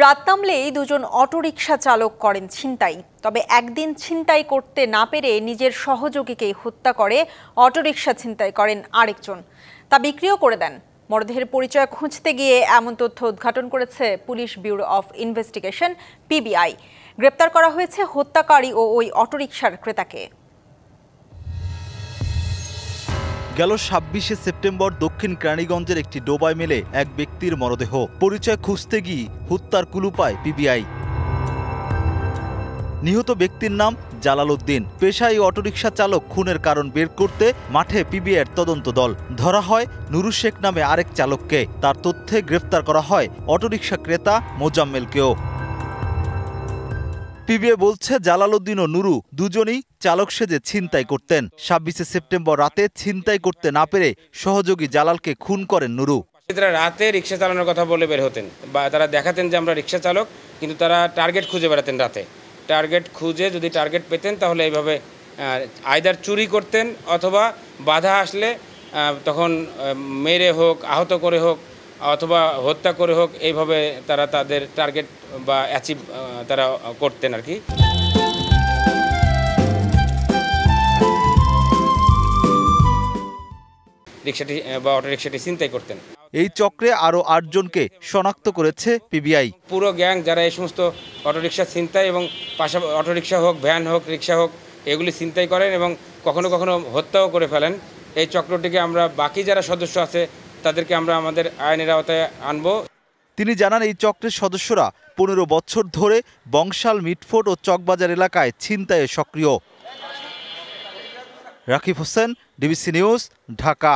রাত নামলেই দুজন অটোরিকশা চালক করেন ছিনতাই। তবে একদিন ছিনতাই করতে না পেরে নিজের সহযোগীকেই হত্যা করে অটোরিকশা ছিনতাই করেন আরেকজন, তা বিক্রিও করে দেন। মরদেহের পরিচয় খুঁজতে গিয়ে এমন তথ্য উদ্ঘাটন করেছে police bureau of investigation PBI. গ্রেপ্তার করা হয়েছে হত্যাকারী ও ওই অটোরিকশার ক্রেতাকে। গেল ২৬শে সেপ্টেম্বর দক্ষিণ কেরানীগঞ্জের একটি ডোবায় মেলে এক ব্যক্তির মরদেহ। পরিচয় খুঁজতে গিয়ে হত্যার কুলু পায় পিবিআই। নিহত ব্যক্তির নাম জালাল উদ্দিন। পেশায় অটোরিকশা চালক। খুনের কারণ বের করতে মাঠে পিবিআইয়ের তদন্ত দল। ধরা হয় নুরু শেখ নামে আরেক চালককে। তার তথ্যে গ্রেফতার করা হয় অটোরিকশা ক্রেতা মোজাম্মেলকেও। পিবিআই বলছে জালাল উদ্দিন ও নুরু দুজনই চালক সেজে ছিনতাই করতেন। ২৬শে সেপ্টেম্বর রাতে ছিনতাই করতে না পেরে সহযোগী জালালকে খুন করেন নুরু। তারা রাতে রিক্সা চালানোর কথা বলে বের হতেন বা তারা দেখাতেন যে আমরা রিক্সা চালক, কিন্তু তারা টার্গেট খুঁজে বেড়াতেন। রাতে টার্গেট খুঁজে যদি টার্গেট পেতেন তাহলে এইভাবে আইদার চুরি করতেন অথবা বাধা আসলে তখন মেরে হোক, আহত করে হোক অথবা হত্যা করে হোক, এইভাবে তারা তাদের টার্গেট বা অ্যাচিভ তারা করতেন আর কি। রিক্সাটি বা অটোরিকশাটি ছিনতাই করতেন। এই চক্রে আরও ৮ জনকে শনাক্ত করেছে পিবিআই। পুরো গ্যাং যারা এই সমস্ত অটোরিকশা ছিনতাই এবং পাশাপাশি অটোরিকশা হোক, ভ্যান হোক, রিক্সা হোক, এগুলি ছিনতাই করেন এবং কখনো কখনো হত্যাও করে ফেলেন। এই চক্রটিকে আমরা বাকি যারা সদস্য আছে তাদেরকে আমরা আমাদের আইনের আওতায় আনব। তিনি জানান এই চক্রের সদস্যরা ১৫ বছর ধরে বংশাল, মিটফোর্ড ও চকবাজার এলাকায় ছিনতাইয়ে সক্রিয়। Rakib Hossain, DBC news, Dhaka.